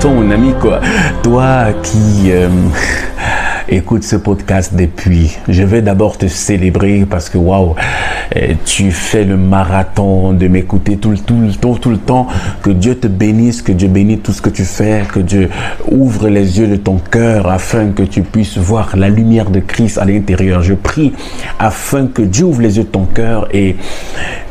marathon, mon ami, quoi. Toi qui écoutes ce podcast depuis, je vais d'abord te célébrer parce que, waouh, tu fais le marathon de m'écouter tout le temps. Que Dieu te bénisse, que Dieu bénisse tout ce que tu fais, que Dieu ouvre les yeux de ton cœur afin que tu puisses voir la lumière de Christ à l'intérieur. Je prie afin que Dieu ouvre les yeux de ton cœur et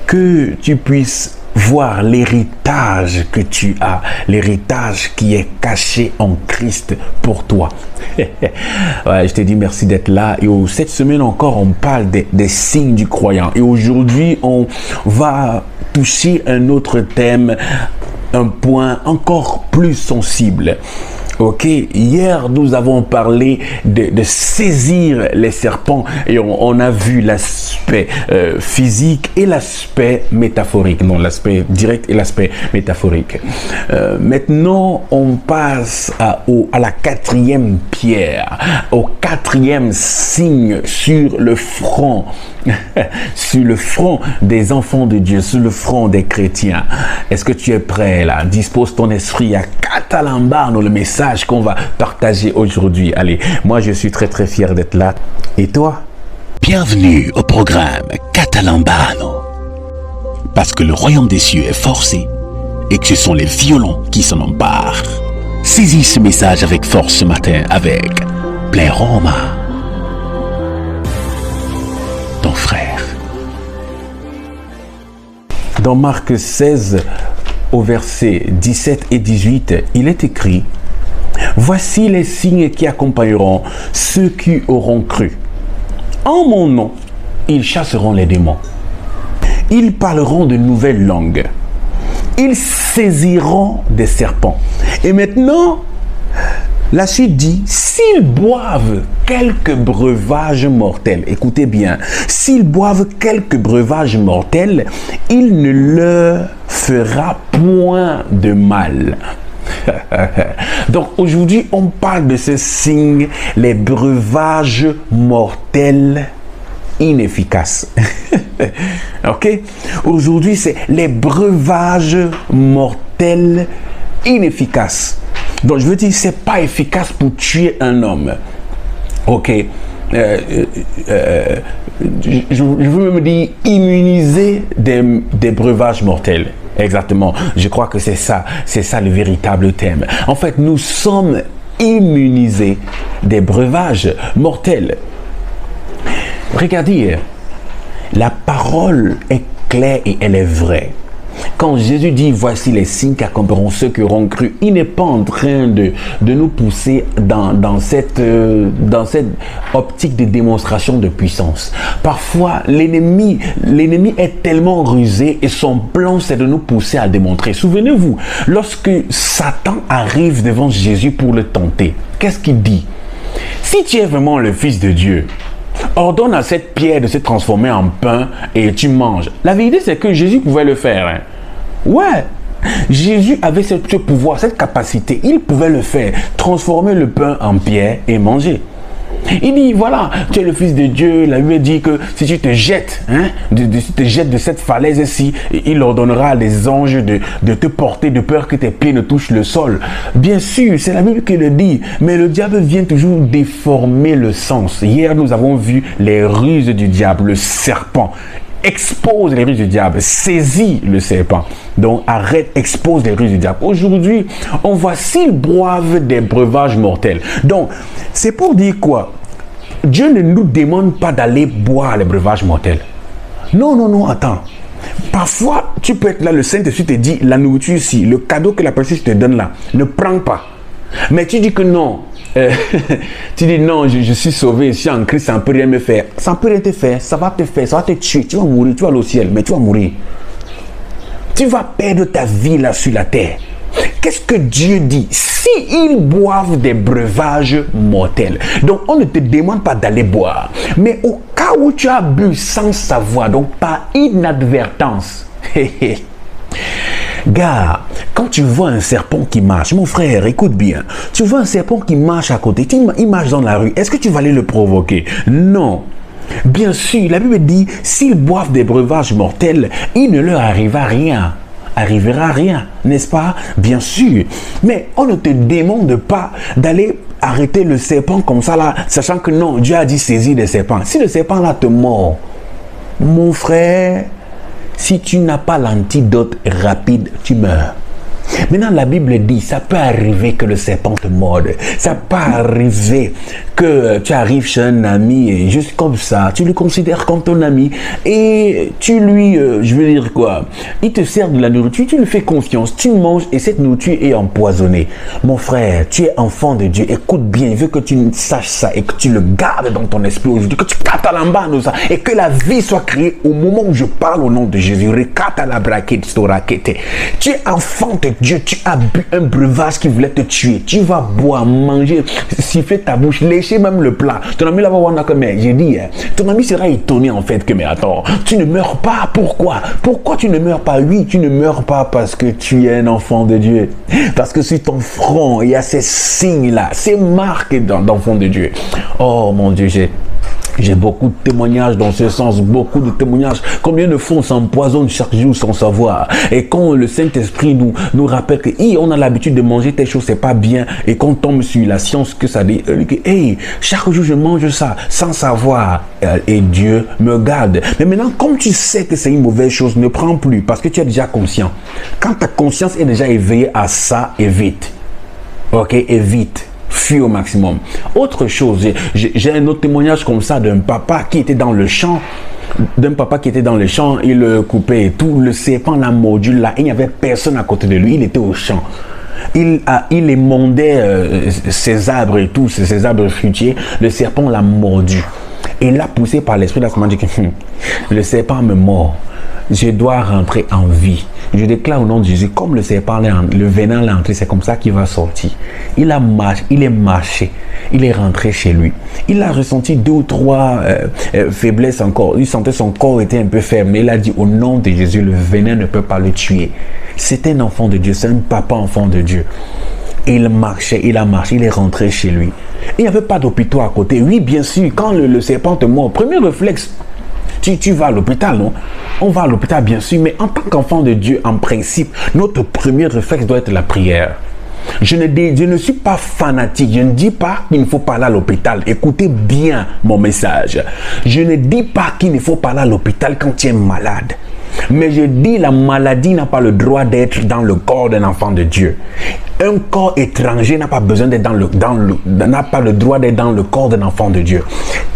que tu puisses voir l'héritage que tu as, l'héritage qui est caché en Christ pour toi. Ouais, je te dis merci d'être là. Et cette semaine encore, on parle des signes du croyant. Et aujourd'hui, on va toucher un autre thème, un point encore plus sensible. Ok, hier nous avons parlé de saisir les serpents et on a vu l'aspect physique et l'aspect métaphorique, non l'aspect direct et l'aspect métaphorique. Maintenant on passe à la quatrième pierre, au quatrième signe sur le front, sur le front des enfants de Dieu, sur le front des chrétiens. Est-ce que tu es prêt là? Dispose ton esprit à Catalambano, le message qu'on va partager aujourd'hui. Allez, moi je suis très fier d'être là. Et toi? Bienvenue au programme Catalambano. Parce que le royaume des cieux est forcé et que ce sont les violents qui s'en emparent. Saisis ce message avec force ce matin avec Pleroma, ton frère. Dans Marc 16, au verset 17 et 18, il est écrit: voici les signes qui accompagneront ceux qui auront cru. En mon nom, ils chasseront les démons. Ils parleront de nouvelles langues. Ils saisiront des serpents. Et maintenant, la suite dit, s'ils boivent quelques breuvages mortels, écoutez bien, s'ils boivent quelques breuvages mortels, il ne leur fera point de mal. Donc aujourd'hui, on parle de ce signe, les breuvages mortels inefficaces. Ok? Aujourd'hui, c'est les breuvages mortels inefficaces. Donc je veux dire, c'est pas efficace pour tuer un homme. Ok? Je veux même dire immuniser des breuvages mortels. Exactement. Je crois que c'est ça le véritable thème. En fait, nous sommes immunisés des breuvages mortels. Regardez, la parole est claire et elle est vraie. Quand Jésus dit, voici les signes qui accompagneront ceux qui auront cru, il n'est pas en train de nous pousser dans cette optique de démonstration de puissance. Parfois, l'ennemi est tellement rusé et son plan, c'est de nous pousser à démontrer. Souvenez-vous, lorsque Satan arrive devant Jésus pour le tenter, qu'est-ce qu'il dit? Si tu es vraiment le Fils de Dieu, ordonne à cette pierre de se transformer en pain et tu manges. La vérité, c'est que Jésus pouvait le faire. Hein. Ouais, Jésus avait ce pouvoir, cette capacité. Il pouvait le faire, transformer le pain en pierre et manger. Il dit, voilà, tu es le Fils de Dieu. La Bible dit que si tu te jettes, de cette falaise-ci, il ordonnera à des anges de te porter de peur que tes pieds ne touchent le sol. Bien sûr, c'est la Bible qui le dit, mais le diable vient toujours déformer le sens. Hier, nous avons vu les ruses du diable, le serpent. Expose les ruses du diable, saisis le serpent. Donc arrête, expose les ruses du diable. Aujourd'hui, on voit s'ils boivent des breuvages mortels. Donc, c'est pour dire quoi? Dieu ne nous demande pas d'aller boire les breuvages mortels. Non, attends. Parfois, tu peux être là, le Saint-Esprit te dit, la nourriture ici, le cadeau que la personne te donne là, ne prends pas. Mais tu dis que non. Tu dis non, je suis sauvé, je suis en Christ, ça ne peut rien me faire. Ça ne peut rien te faire, ça va te tuer, tu vas mourir, tu vas aller au ciel, mais tu vas mourir. Tu vas perdre ta vie là sur la terre. Qu'est-ce que Dieu dit? Si ils boivent des breuvages mortels, donc on ne te demande pas d'aller boire, mais au cas où tu as bu sans savoir, donc par inadvertance, gars, quand tu vois un serpent qui marche, mon frère, écoute bien, tu vois un serpent qui marche à côté, il marche dans la rue, est-ce que tu vas aller le provoquer? Non. Bien sûr, la Bible dit, s'ils boivent des breuvages mortels, il ne leur arrivera rien. arrivera rien, n'est-ce pas? Bien sûr. Mais on ne te demande pas d'aller arrêter le serpent comme ça là, sachant que non, Dieu a dit saisir le serpent. Si le serpent là te mord, mon frère, si tu n'as pas l'antidote rapide, tu meurs. Maintenant, la Bible dit, ça peut arriver que le serpent te morde. Ça peut arriver que tu arrives chez un ami et juste comme ça, tu le considères comme ton ami et tu lui, je veux dire quoi, il te sert de la nourriture, tu lui fais confiance, tu manges et cette nourriture est empoisonnée. Mon frère, tu es enfant de Dieu, écoute bien, il veut que tu saches ça et que tu le gardes dans ton esprit aujourd'hui, que tu catalambano ça et que la vie soit créée au moment où je parle au nom de Jésus. Tu es enfant de Dieu, tu as bu un breuvage qui voulait te tuer. Tu vas boire, manger, siffler ta bouche, lécher même le plat. Ton ami là va voir comme j'ai dit, ton ami sera étonné en fait que mais attends, tu ne meurs pas. Pourquoi? Pourquoi tu ne meurs pas? Oui, tu ne meurs pas parce que tu es un enfant de Dieu. Parce que sur ton front, il y a ces signes là, ces marques d'enfant de Dieu. Oh mon Dieu, j'ai beaucoup de témoignages dans ce sens, beaucoup de témoignages. Combien de fois on s'empoisonne chaque jour sans savoir. Et quand le Saint-Esprit nous rappelle que on a l'habitude de manger telle chose, c'est pas bien. Et qu'on tombe sur la science que ça dit, chaque jour je mange ça sans savoir. Et Dieu me garde. Mais maintenant, comme tu sais que c'est une mauvaise chose, ne prends plus parce que tu es déjà conscient. Quand ta conscience est déjà éveillée à ça, évite. Ok, évite. Fuis au maximum. Autre chose, j'ai un autre témoignage comme ça d'un papa qui était dans le champ. Il coupait et tout. Le serpent l'a mordu là. Il n'y avait personne à côté de lui. Il était au champ. Il émondait ses arbres et tout, ses arbres fruitiers. Le serpent l'a mordu. Et là, poussé par l'esprit, là, il m'a dit que le serpent me mord. Je dois rentrer en vie. Je déclare au nom de Jésus, comme le serpent, le venin l'a entré, c'est comme ça qu'il va sortir. Il est marché, il est rentré chez lui. Il a ressenti 2 ou 3 faiblesses encore. Il sentait son corps était un peu faible, mais il a dit au nom de Jésus, le venin ne peut pas le tuer. C'est un enfant de Dieu, c'est un papa enfant de Dieu. Et il a marché, il est rentré chez lui. Il n'y avait pas d'hôpital à côté. Oui, bien sûr, quand le serpent te mord, premier réflexe, tu vas à l'hôpital, non? On va à l'hôpital, bien sûr, mais en tant qu'enfant de Dieu, en principe, notre premier réflexe doit être la prière. Je ne suis pas fanatique, je ne dis pas qu'il ne faut pas aller à l'hôpital. Écoutez bien mon message. Je ne dis pas qu'il ne faut pas aller à l'hôpital quand tu es malade. Mais je dis la maladie n'a pas le droit d'être dans le corps d'un enfant de Dieu. Un corps étranger n'a pas besoin d'être n'a pas le droit d'être dans le corps d'un enfant de Dieu.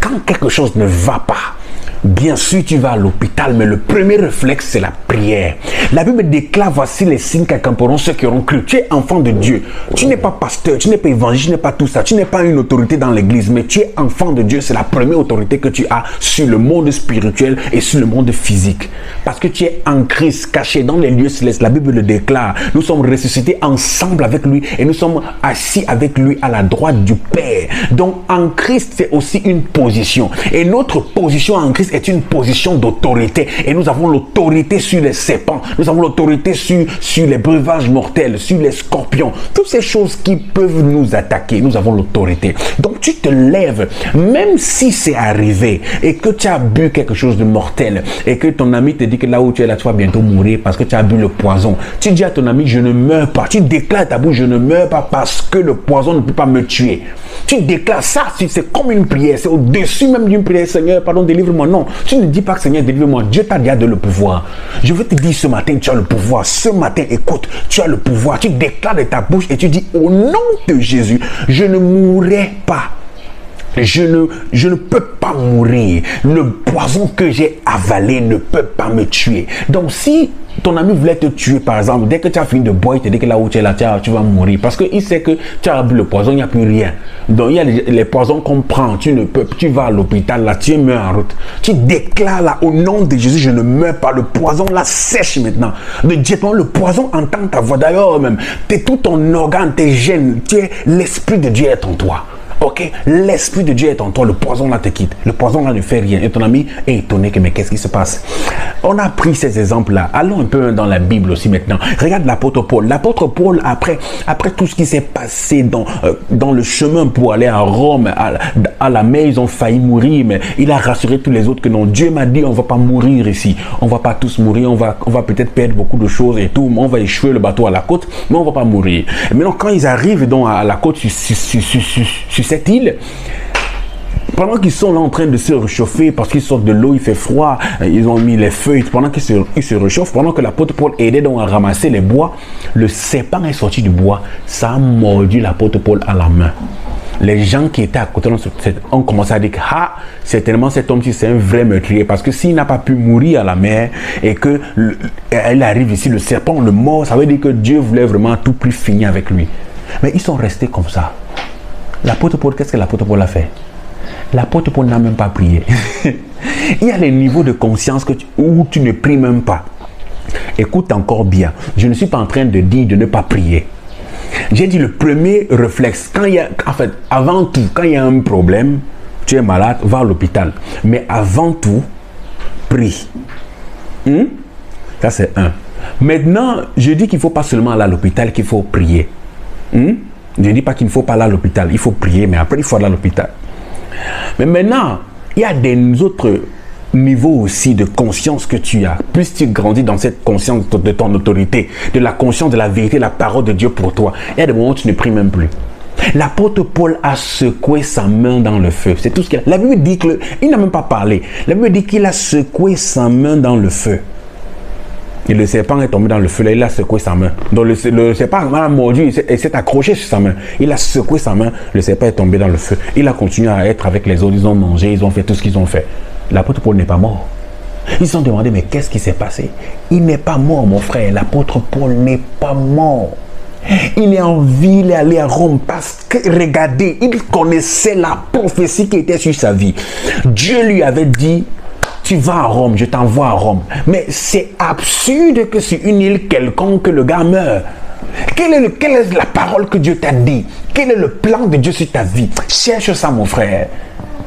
Quand quelque chose ne va pas, bien sûr, tu vas à l'hôpital, mais le premier réflexe, c'est la prière. La Bible déclare, voici les signes qu'accompagneront ceux qui auront cru. Tu es enfant de Dieu. Tu n'es pas pasteur, tu n'es pas évangéliste, tu n'es pas tout ça. Tu n'es pas une autorité dans l'église, mais tu es enfant de Dieu. C'est la première autorité que tu as sur le monde spirituel et sur le monde physique. Parce que tu es en Christ, caché dans les lieux célestes. La Bible le déclare. Nous sommes ressuscités ensemble avec lui et nous sommes assis avec lui à la droite du Père. Donc, en Christ, c'est aussi une position. Et notre position en Christ est une position d'autorité. Et nous avons l'autorité sur les serpents. Nous avons l'autorité sur les breuvages mortels, sur les scorpions. Toutes ces choses qui peuvent nous attaquer, nous avons l'autorité. Donc tu te lèves, même si c'est arrivé et que tu as bu quelque chose de mortel et que ton ami te dit que là où tu es là, tu vas bientôt mourir parce que tu as bu le poison. Tu dis à ton ami, je ne meurs pas. Tu déclares à ta bouche, je ne meurs pas parce que le poison ne peut pas me tuer. Tu déclares ça, c'est comme une prière. C'est au-dessus même d'une prière. Seigneur, pardon, délivre-moi. Non, tu ne dis pas que Seigneur, délivre-moi. Dieu t'a déjà donné le pouvoir. Je veux te dire ce matin, tu as le pouvoir. Ce matin, écoute, tu as le pouvoir. Tu déclares de ta bouche et tu dis, au nom de Jésus, je ne mourrai pas. Je ne peux pas mourir. Le poison que j'ai avalé ne peut pas me tuer. Donc si ton ami voulait te tuer, par exemple, dès que tu as fini de boire, il te dit que là où tu es là, tu vas mourir. Parce qu'il sait que tu as bu le poison, il n'y a plus rien. Donc il y a les poisons qu'on prend. Tu vas à l'hôpital, là, tu meurs en route. Tu déclares là, au nom de Jésus, je ne meurs pas. Le poison là sèche maintenant. Directement, le poison entend ta voix. D'ailleurs, même, tout ton organe, tes gènes, l'esprit de Dieu est en toi. Ok, l'Esprit de Dieu est en toi, le poison là te quitte. Le poison là ne fait rien. Et ton ami est étonné que mais qu'est-ce qui se passe? On a pris ces exemples-là. Allons un peu dans la Bible aussi maintenant. Regarde l'apôtre Paul. L'apôtre Paul, après tout ce qui s'est passé dans le chemin pour aller à Rome, à la mer, ils ont failli mourir, mais il a rassuré tous les autres que non, Dieu m'a dit on va pas mourir ici. On va pas tous mourir, on va peut-être perdre beaucoup de choses et tout, on va échouer le bateau à la côte, mais on va pas mourir. Et maintenant, quand ils arrivent donc à la côte sur cette île, pendant qu'ils sont là en train de se réchauffer, parce qu'ils sortent de l'eau, il fait froid, ils ont mis les feuilles, pendant qu'ils se réchauffent, pendant que l'apôtre Paul aidait donc à ramasser les bois, le serpent est sorti du bois, ça a mordu l'apôtre Paul à la main. Les gens qui étaient à côté ont commencé à dire que certainement cet homme-ci c'est un vrai meurtrier, parce que s'il n'a pas pu mourir à la mer et que elle arrive ici, le serpent le mord, ça veut dire que Dieu voulait vraiment à tout prix finir avec lui. Mais ils sont restés comme ça. L'apôtre Paul, qu'est-ce que l'apôtre Paul a fait? L'apôtre Paul n'a même pas prié. Il y a les niveaux de conscience où tu ne pries même pas. Écoute encore bien, je ne suis pas en train de dire de ne pas prier. J'ai dit le premier réflexe, avant tout, quand il y a un problème, tu es malade, va à l'hôpital. Mais avant tout, prie. Ça c'est un. Maintenant, je dis qu'il ne faut pas seulement aller à l'hôpital, qu'il faut prier. Je ne dis pas qu'il ne faut pas aller à l'hôpital, il faut prier, mais après il faut aller à l'hôpital. Mais maintenant, il y a des autres niveaux aussi de conscience que tu as. Plus tu grandis dans cette conscience de ton autorité, de la conscience de la vérité, de la parole de Dieu pour toi, il y a des moments où tu ne pries même plus. L'apôtre Paul a secoué sa main dans le feu. C'est tout ce qu'il a. La Bible dit qu'il n'a même pas parlé. La Bible dit qu'il a secoué sa main dans le feu. Et le serpent est tombé dans le feu, là, il a secoué sa main. Donc le serpent a mordu et s'est accroché sur sa main. Il a secoué sa main, le serpent est tombé dans le feu. Il a continué à être avec les autres, ils ont mangé, ils ont fait tout ce qu'ils ont fait. L'apôtre Paul n'est pas mort. Ils se sont demandé, mais qu'est-ce qui s'est passé? Il n'est pas mort, mon frère. L'apôtre Paul n'est pas mort. Il est en vie, il est allé à Rome parce que, regardez, il connaissait la prophétie qui était sur sa vie. Dieu lui avait dit, tu vas à Rome, je t'envoie à Rome. Mais c'est absurde que sur une île quelconque, le gars meure. Quelle est la parole que Dieu t'a dit? Quel est le plan de Dieu sur ta vie? Cherche ça, mon frère.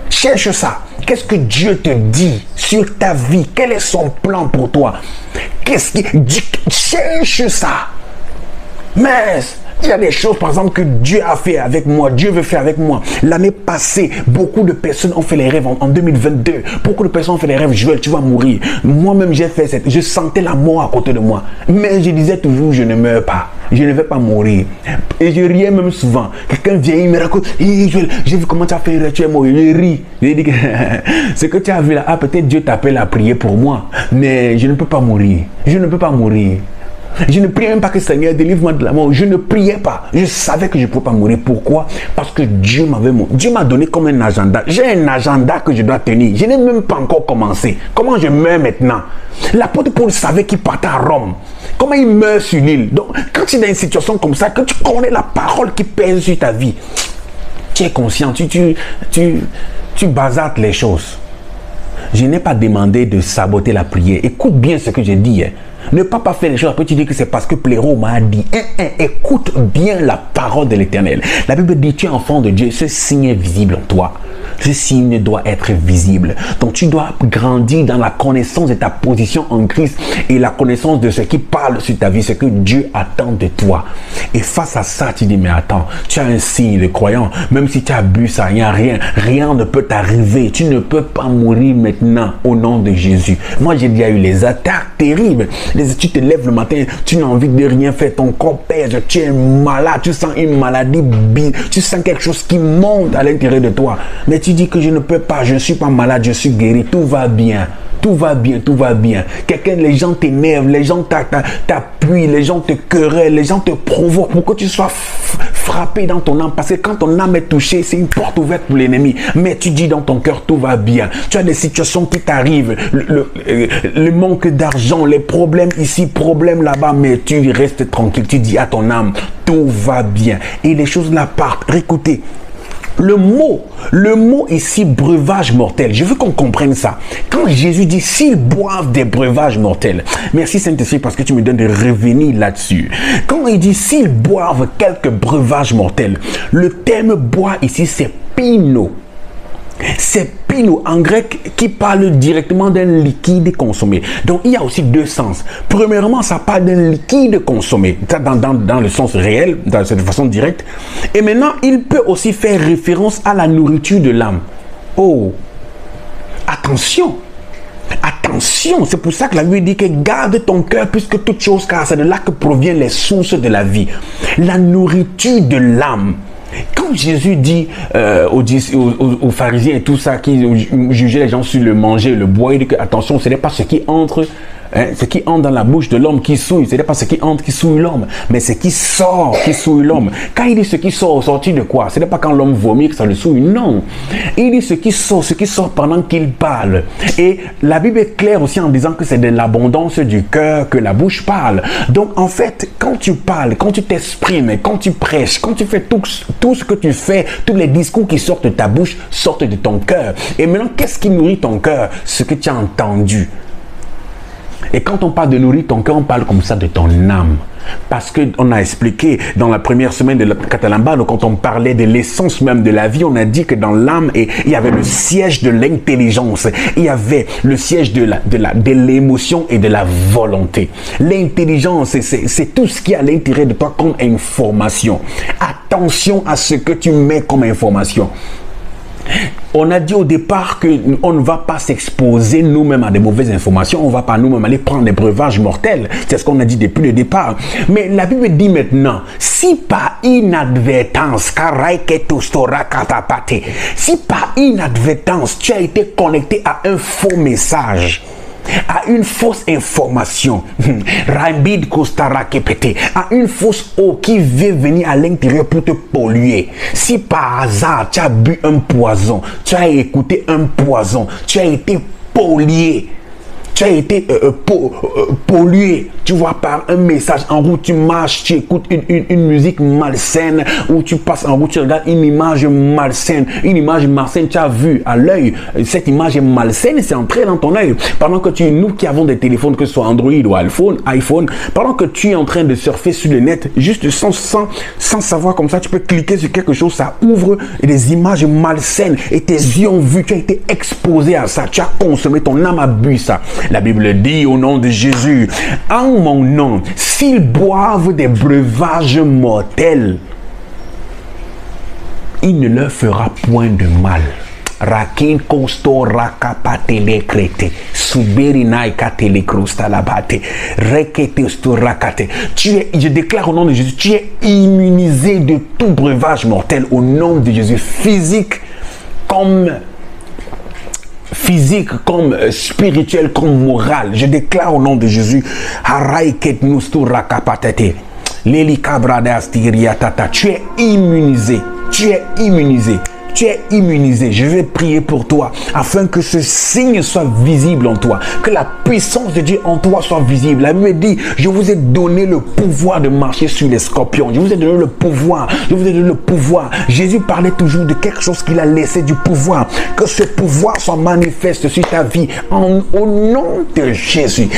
Cherche ça. Qu'est-ce que Dieu te dit sur ta vie? Quel est son plan pour toi? Cherche ça. Mais il y a des choses, par exemple, que Dieu a fait avec moi. Dieu veut faire avec moi. L'année passée, beaucoup de personnes ont fait les rêves en 2022. Beaucoup de personnes ont fait les rêves. Joël, tu vas mourir. Moi-même, je sentais la mort à côté de moi. Mais je disais toujours, je ne meurs pas. Je ne vais pas mourir. Et je riais même souvent. Quelqu'un vient, il me raconte, hey, Joël, j'ai vu comment tu as fait, tu es mort. Je ris. Je dis que ce que tu as vu là, peut-être Dieu t'appelle à prier pour moi. Mais je ne peux pas mourir. Je ne peux pas mourir. Je ne priais même pas que Seigneur délivre-moi de la mort. Je ne priais pas. Je savais que je ne pouvais pas mourir. Pourquoi? Parce que Dieu m'a donné comme un agenda. J'ai un agenda que je dois tenir. Je n'ai même pas encore commencé. Comment je meurs maintenant? L'apôtre Paul savait qu'il partait à Rome. Comment il meurt sur l'île? Donc, quand tu es dans une situation comme ça, que tu connais la parole qui pèse sur ta vie, tu es conscient, tu bazardes les choses. Je n'ai pas demandé de saboter la prière. Écoute bien ce que j'ai dit. Ne pas faire les choses, après tu dis que c'est parce que Pléro m'a dit. Écoute bien la parole de l'Éternel. La Bible dit, tu es enfant de Dieu, ce signe est visible en toi. Ce signe doit être visible. Donc tu dois grandir dans la connaissance de ta position en Christ et la connaissance de ce qui parle sur ta vie, ce que Dieu attend de toi. Et face à ça, tu dis, mais attends, tu as un signe de croyant. Même si tu as bu ça, il n'y a rien. Rien ne peut t'arriver. Tu ne peux pas mourir maintenant au nom de Jésus. Moi, j'ai déjà eu les attaques terribles. Tu te lèves le matin, tu n'as envie de rien faire, ton corps pèse, tu es malade, tu sens une maladie, tu sens quelque chose qui monte à l'intérieur de toi. Mais tu dis que je ne peux pas, je ne suis pas malade, je suis guéri, tout va bien. Tout va bien, tout va bien. Les gens t'énervent, les gens t'appuient, les gens te querellent, les gens te provoquent pour que tu sois frappé dans ton âme. Parce que quand ton âme est touchée, c'est une porte ouverte pour l'ennemi. Mais tu dis dans ton cœur, tout va bien. Tu as des situations qui t'arrivent, le manque d'argent, les problèmes ici, problèmes là-bas, mais tu restes tranquille. Tu dis à ton âme, tout va bien. Et les choses là partent. Écoutez, Le mot ici, breuvage mortel, je veux qu'on comprenne ça. Quand Jésus dit, s'ils boivent des breuvages mortels, merci Saint-Esprit parce que tu me donnes de revenir là-dessus. Quand il dit, s'ils boivent quelques breuvages mortels, le terme bois ici, c'est pino. C'est pino en grec qui parle directement d'un liquide consommé. Donc il y a aussi deux sens. Premièrement, ça parle d'un liquide consommé, dans le sens réel, dans cette façon directe. Et maintenant, il peut aussi faire référence à la nourriture de l'âme. Oh, attention! Attention, c'est pour ça que la Bible dit que garde ton cœur plus que toute chose, car c'est de là que proviennent les sources de la vie. La nourriture de l'âme. Quand Jésus dit aux pharisiens et tout ça, qui jugeaient les gens sur le manger, le boire, il dit que attention, ce n'est pas ce qui entre, ce qui entre dans la bouche de l'homme qui souille, ce n'est pas ce qui entre qui souille l'homme, mais ce qui sort qui souille l'homme. Quand il dit ce qui sort, sorti de quoi? Ce n'est pas quand l'homme vomit que ça le souille, non. Il dit ce qui sort pendant qu'il parle. Et la Bible est claire aussi en disant que c'est de l'abondance du cœur que la bouche parle. Donc en fait, quand tu parles, quand tu t'exprimes, quand tu prêches, quand tu fais tout ce que tu fais, tous les discours qui sortent de ta bouche sortent de ton cœur. Et maintenant, qu'est-ce qui nourrit ton cœur? Ce que tu as entendu. Et quand on parle de nourrir ton cœur, on parle comme ça de ton âme. Parce qu'on a expliqué dans la première semaine de la Catalambano, quand on parlait de l'essence même de la vie, on a dit que dans l'âme, il y avait le siège de l'intelligence. Il y avait le siège de l'émotion et de la volonté. L'intelligence, c'est tout ce qui est à l'intérieur de toi comme information. Attention à ce que tu mets comme information. On a dit au départ qu'on ne va pas s'exposer nous-mêmes à des mauvaises informations, on ne va pas nous-mêmes aller prendre des breuvages mortels. C'est ce qu'on a dit depuis le départ. Mais la Bible dit maintenant, si par inadvertance, si par inadvertance tu as été connecté à un faux message, à une fausse information, à une fausse eau qui veut venir à l'intérieur pour te polluer. Si par hasard tu as bu un poison, tu as écouté un poison, tu as été pollué, tu as été pollué, tu vois, par un message. En route, tu marches, tu écoutes une musique malsaine, ou tu passes en route, tu regardes une image malsaine. Une image malsaine, tu as vu à l'œil, cette image est malsaine, c'est entré dans ton œil. Pendant que nous qui avons des téléphones, que ce soit Android ou iPhone, pendant que tu es en train de surfer sur le net, juste sans savoir comme ça, tu peux cliquer sur quelque chose, ça ouvre des images malsaines et tes yeux ont vu, tu as été exposé à ça, tu as consommé, ton âme a bu ça. La Bible dit au nom de Jésus, en mon nom, s'ils boivent des breuvages mortels, il ne leur fera point de mal. Rakin kosto rakapatele krete suberinai katele krostalabate rekete sto rakate. Je déclare au nom de Jésus, tu es immunisé de tout breuvage mortel au nom de Jésus, physique comme spirituel, comme moral. Je déclare au nom de Jésus, tu es immunisé, tu es immunisé. Tu es immunisé. Je vais prier pour toi afin que ce signe soit visible en toi, que la puissance de Dieu en toi soit visible. La Bible dit, je vous ai donné le pouvoir de marcher sur les scorpions. Je vous ai donné le pouvoir. Je vous ai donné le pouvoir. Jésus parlait toujours de quelque chose qu'il a laissé, du pouvoir. Que ce pouvoir soit manifeste sur ta vie au nom de Jésus.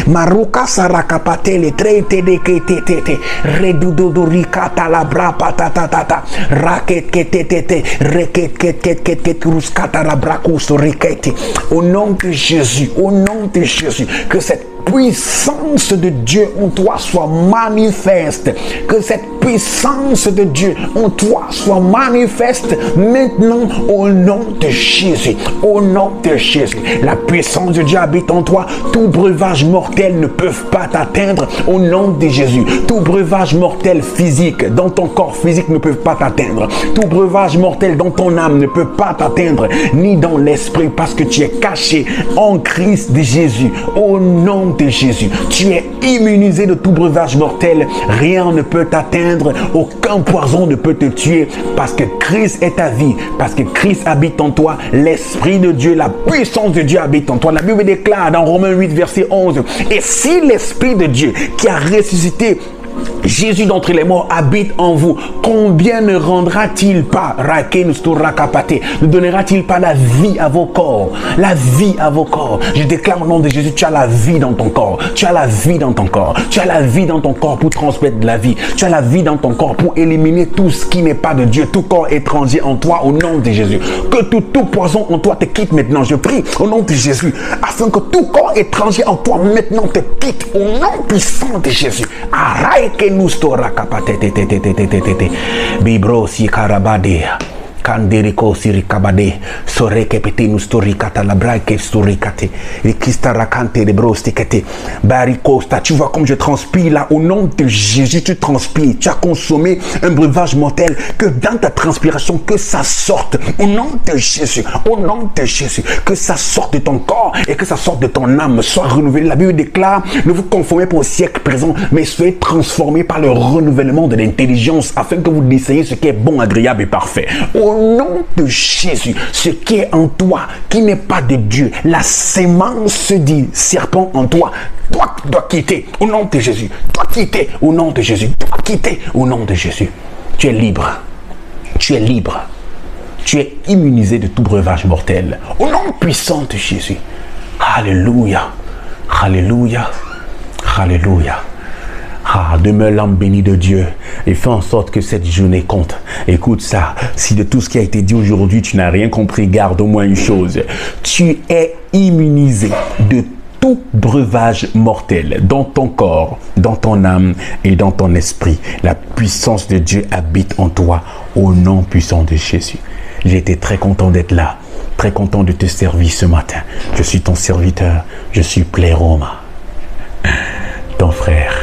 Maruka sarakapatele trete de ketete redudurikata la brapa tata raket ketete reket ket ruskata la brakus rikete. Au nom de Jésus, au nom de Jésus, que cette puissance de Dieu en toi soit manifeste, que cette puissance de Dieu en toi soit manifeste maintenant au nom de Jésus, au nom de Jésus. La puissance de Dieu habite en toi. Tout breuvage mortel ne peut pas t'atteindre au nom de Jésus. Tout breuvage mortel physique dans ton corps physique ne peut pas t'atteindre. Tout breuvage mortel dans ton âme ne peut pas t'atteindre, ni dans l'esprit, parce que tu es caché en Christ de Jésus. Au nom nom de Jésus. Tu es immunisé de tout breuvage mortel. Rien ne peut t'atteindre, aucun poison ne peut te tuer, parce que Christ est ta vie, parce que Christ habite en toi, l'Esprit de Dieu, la puissance de Dieu habite en toi. La Bible déclare dans Romains 8, verset 11, et si l'Esprit de Dieu qui a ressuscité Jésus d'entre les morts habite en vous, combien ne rendra-t-il pas, ne donnera-t-il pas la vie à vos corps? La vie à vos corps. Je déclare au nom de Jésus, tu as la vie dans ton corps. Tu as la vie dans ton corps. Tu as la vie dans ton corps pour transmettre de la vie. Tu as la vie dans ton corps pour éliminer tout ce qui n'est pas de Dieu, tout corps étranger en toi au nom de Jésus. Que tout poison en toi te quitte maintenant. Je prie au nom de Jésus, afin que tout corps étranger en toi maintenant te quitte au nom puissant de Jésus. Bibro si karabade Kanderiko sirikabade soreke pete nustorikata la braque storikate et kistarakante de brostikete barikosta. Tu vois comme je transpire là au nom de Jésus. Tu transpires, tu as consommé un breuvage mortel, que dans ta transpiration que ça sorte au nom de Jésus, au nom de Jésus, que ça sorte de ton corps et que ça sorte de ton âme, soit renouvelé. La Bible déclare, ne vous conformez pas au siècle présent, mais soyez transformés par le renouvellement de l'intelligence, afin que vous décidiez ce qui est bon, agréable et parfait. Au nom de Jésus, ce qui est en toi, qui n'est pas de Dieu, la sémence du serpent en toi, toi dois quitter au nom de Jésus. Dois quitter au nom de Jésus. Dois quitter au nom de Jésus. Tu es libre. Tu es libre. Tu es immunisé de tout breuvage mortel. Au nom puissant de Jésus. Alléluia. Alléluia. Alléluia. Ah, demeure l'âme bénie de Dieu et fais en sorte que cette journée compte. Écoute ça, si de tout ce qui a été dit aujourd'hui, tu n'as rien compris, garde au moins une chose. Tu es immunisé de tout breuvage mortel dans ton corps, dans ton âme et dans ton esprit. La puissance de Dieu habite en toi au nom puissant de Jésus. J'ai été très content d'être là, très content de te servir ce matin. Je suis ton serviteur, je suis Pléroma, ton frère.